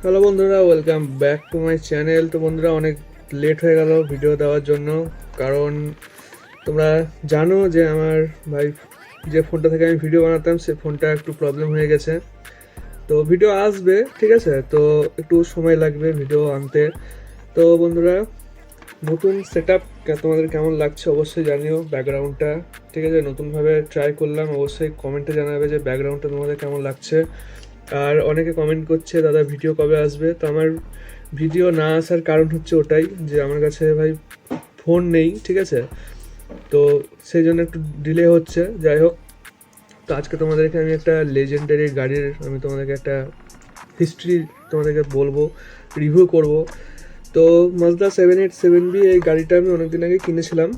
Hello বন্ধুরা, welcome back to my channel. তো বন্ধুরা, অনেক লেট হয়ে গেল ভিডিও দেওয়ার জন্য, কারণ তোমরা জানো যে আমার ভাই যে ফোনটা থেকে আমি ভিডিও বানাতাম সে ফোনটা একটু প্রবলেম হয়ে গেছে। তো ভিডিও আসবে, ঠিক আছে, তো একটু সময় লাগবে ভিডিও আনতে। তো বন্ধুরা, নতুন সেট আপ তোমাদের কেমন লাগছে অবশ্যই জানিও। ব্যাকগ্রাউন্ডটা ঠিক আছে, নতুনভাবে ট্রাই করলাম, অবশ্যই কমেন্টে জানাবে যে ব্যাকগ্রাউন্ডটা তোমাদের কেমন লাগছে। আর অনেকে কমেন্ট করছে দাদা ভিডিও কবে আসবে। তো আমার ভিডিও না আসার কারণ হচ্ছে ওটাই যে আমার কাছে ভাই ফোন নেই, ঠিক আছে, তো সেই জন্য একটু ডিলে হচ্ছে। যাই হোক, তো আজকে তোমাদেরকে আমি একটা লেজেন্ডারি গাড়ির তোমাদেরকে একটা হিস্ট্রি তোমাদেরকে বলবো, রিভিউ করব। তো মাজদা 787B এই গাড়িটা আমি অনেকদিন আগে কিনেছিলাম।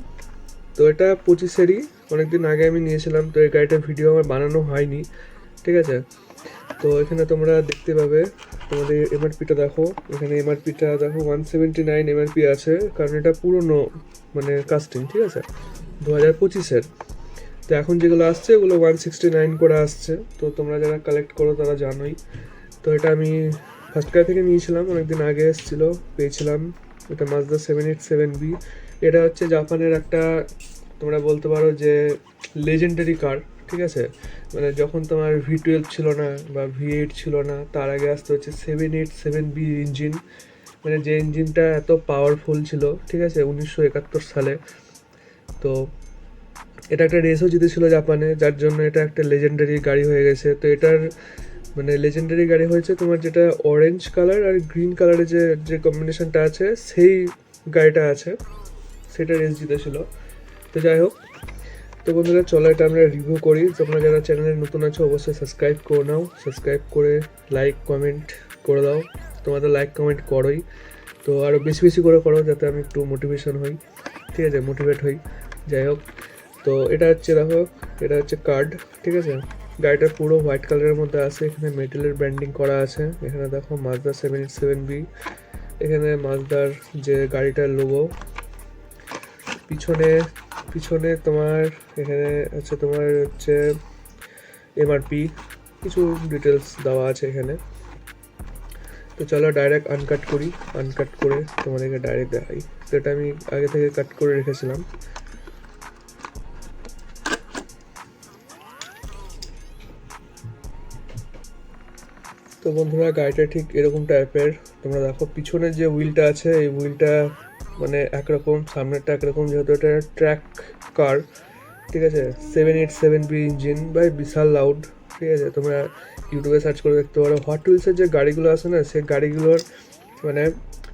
তো এটা 25-এরই, অনেকদিন আগে আমি নিয়েছিলাম। তো এই গাড়িটার ভিডিও আমার বানানো হয়নি, ঠিক আছে। তো এখানে তোমরা দেখতে পাবে, তোমাদের এমআরপিটা দেখো, এখানে এমআরপিটা দেখো 179 এমআরপি আছে, কারণ এটা পুরনো কাস্টিং, ঠিক আছে, 2025-এর। তো এখন যেগুলো আসছে ওগুলো 169 করে আসছে। তো তোমরা যারা কালেক্ট করো তারা জানোই। তো এটা আমি ফার্স্ট ক্রাই থেকে নিয়েছিলাম, অনেকদিন আগে এসেছিলো, পেয়েছিলাম। এটা মাজদা 787B। এটা হচ্ছে জাপানের একটা, তোমরা বলতে পারো যে লেজেন্ডারি কার, ঠিক আছে। যখন তোমার V12 ছিল না বা V8 ছিল না, তার আগে আসতে হচ্ছে 787B ইঞ্জিন, যে ইঞ্জিনটা এত পাওয়ারফুল ছিল, ঠিক আছে, 1971 সালে। তো এটা একটা রেসও জিতেছিল জাপানে, যার জন্য এটা একটা লেজেন্ডারি গাড়ি হয়ে গেছে। তো এটার লেজেন্ডারি গাড়ি হয়েছে তোমার, যেটা অরেঞ্জ কালার আর গ্রিন কালারের যে যে কম্বিনেশনটা আছে, সেই গাড়িটা আছে, সেটা রেস জিতেছিল। তো যাই হোক, তো বন্ধুরা চলো এটা আমরা রিভিউ করি। তোমরা যারা চ্যানেলে নতুন আছো অবশ্যই সাবস্ক্রাইব করে নাও, সাবস্ক্রাইব করে লাইক কমেন্ট করে দাও। তোমাদের লাইক কমেন্ট করোই, তো আরও বেশি বেশি করে করো, যাতে আমি একটু মোটিভেশন হই, ঠিক আছে, মোটিভেট হই। যাই হোক, তো এটা হচ্ছে দেখো, এটা হচ্ছে কার্ড, ঠিক আছে। গাড়িটা পুরো হোয়াইট কালারের মধ্যে আছে, এখানে মেটেলের ব্র্যান্ডিং করা আছে। এখানে দেখো মাজদা 787B, এখানে মাজদার যে গাড়িটার লোগো। পিছনে পিছনে তোমার এখানে আছে, তোমার হচ্ছে এমআরপি, কিছু ডিটেলস দেওয়া আছে এখানে। তো চলো ডাইরেক্ট আনকাট করি, আনকাট করে তোমাদেরকে ডাইরেক্ট দেখাই। তো এটা আমি আগে থেকে কাট করে রেখেছিলাম। তো বন্ধুরা, গাড়িটা ঠিক এরকম টাইপের। তোমরা দেখো পিছনের যে হুইলটা আছে, এই হুইলটা একরকম, সামনেরটা একরকম, যেহেতু এটা ট্র্যাক কার, ঠিক আছে। 787B ইঞ্জিন ভাই, বিশাল লাউড, ঠিক আছে। তোমরা ইউটিউবে সার্চ করে দেখতে পারো। হট হুইলসের যে গাড়িগুলো আছে না, সেই গাড়িগুলোর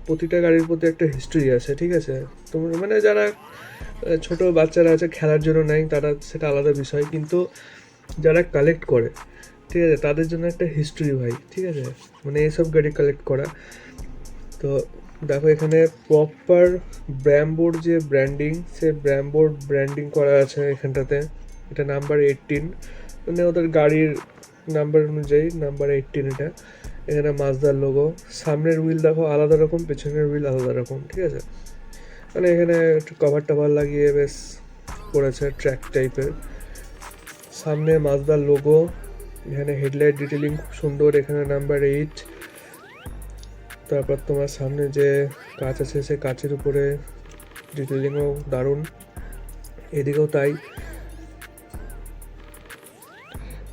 প্রতিটা গাড়ির প্রতি একটা হিস্ট্রি আছে, ঠিক আছে। তোমরা যারা ছোট বাচ্চারা আছে খেলার জন্য নেয়, তারা সেটা আলাদা বিষয়, কিন্তু যারা কালেক্ট করে, ঠিক আছে, তাদের জন্য একটা হিস্ট্রি ভাই, ঠিক আছে, এইসব গাড়ি কালেক্ট করা। তো দেখো এখানে প্রপার ব্র্যাম্বোর যে ব্র্যান্ডিং, সে ব্র্যাম্বোর ব্র্যান্ডিং করা আছে এখানটাতে। এটা নাম্বার 18, ওদের গাড়ির নাম্বার অনুযায়ী নাম্বার 18 এটা। এখানে মাজদার লোগো। সামনের হুইল দেখো আলাদা রকম, পেছনের হুইল আলাদা রকম, ঠিক আছে। এখানে একটু কভার টভার লাগিয়ে বেশ করেছে, ট্র্যাক টাইপের। সামনে মাজদার লোগো, এখানে হেডলাইট ডিটেলিং খুব সুন্দর, এখানে নাম্বার 8। তারপর তোমার সামনে যে কাঁচ আছে, সে কাঁচের উপরে ডিটেলিংও দারুণ, এদিকেও তাই।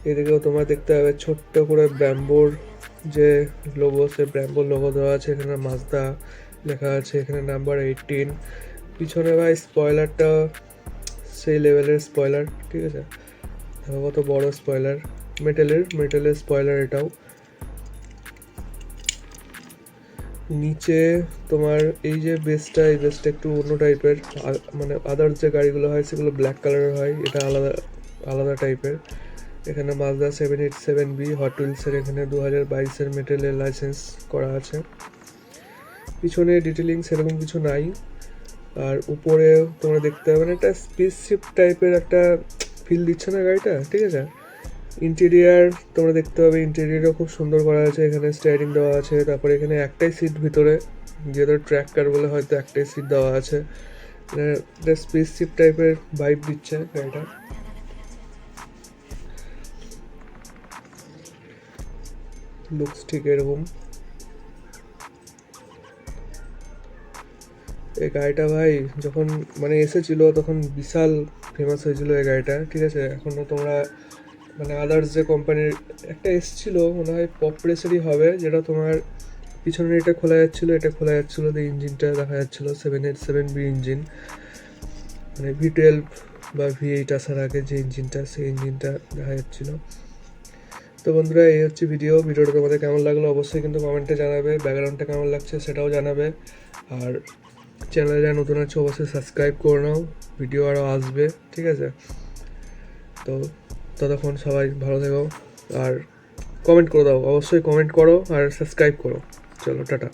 এদিকেও তোমার দেখতে হবে ছোট্ট করে ব্র্যাম্বোর যে লোগো, সে ব্র্যাম্বোর লোগো দেওয়া আছে, এখানে মাজদা লেখা আছে, এখানে নাম্বার 18। পিছনে ভাই স্পয়লারটা সেই লেভেলের স্পয়লার, ঠিক আছে, দেখো কত বড় স্পয়লার, মেটেলের স্পয়লার এটাও। নিচে তোমার এই যে বেসটা, এই বেসটা একটু অন্য টাইপের, আদার্স যে গাড়িগুলো হয় সেগুলো ব্ল্যাক কালারের হয়, এটা আলাদা আলাদা টাইপের। এখানে মাজদা 787B হট হুইলসের, এখানে 2022-এর মেটেলের লাইসেন্স করা আছে। পিছনে ডিটেলিং সেরকম কিছু নাই। আর উপরে তোমরা দেখতে পাবে একটা স্পেসশিপ টাইপের একটা ফিল দিচ্ছে না গাড়িটা, ঠিক আছে। ইন্টেরিয়ার তোমরা দেখতে পাবে, ইন্টেরিয়ারও খুব সুন্দর করা আছে, এখানে স্টিয়ারিং দেওয়া আছে। তারপরে এখানে একটাই সিট ভিতরে, যেহেতু ট্র্যাক কার বলে হয়তো একটাই সিট দেওয়া আছে। একটা স্পেসশিপ টাইপের ভাইব দিচ্ছে গাড়িটা। লুকস ঠিক এরকম। এই গাড়িটা ভাই যখন মানে এসেছিলো তখন বিশাল ফেমাস হয়েছিল এই গাড়িটা, ঠিক আছে। এখনও তোমরা মানে আদার্স যে কোম্পানির একটা এসেছিলো মনে হয় পপ রেসেরই হবে, যেটা তোমার পিছনের এটা খোলা যাচ্ছিলো, এটা খোলা যাচ্ছিলো, তো ইঞ্জিনটা দেখা যাচ্ছিলো 787B ইঞ্জিন, মানে V12 বা V8 আসার আগে যে ইঞ্জিনটা, সেই ইঞ্জিনটা দেখা যাচ্ছিলো। তো বন্ধুরা এই হচ্ছে ভিডিওটা তোমাদের কেমন লাগলো অবশ্যই কিন্তু কমেন্টে জানাবে, ব্যাকগ্রাউন্ডটা কেমন লাগছে সেটাও জানাবে, আর চ্যানেলে যারা নতুন আছে অবশ্যই সাবস্ক্রাইব করে নাও, ভিডিও আরও আসবে, ঠিক আছে। তো ততক্ষণ সবাই ভালো থেকো, আর কমেন্ট করে দাও, অবশ্যই কমেন্ট করো আর সাবস্ক্রাইব করো। চলো টাটা।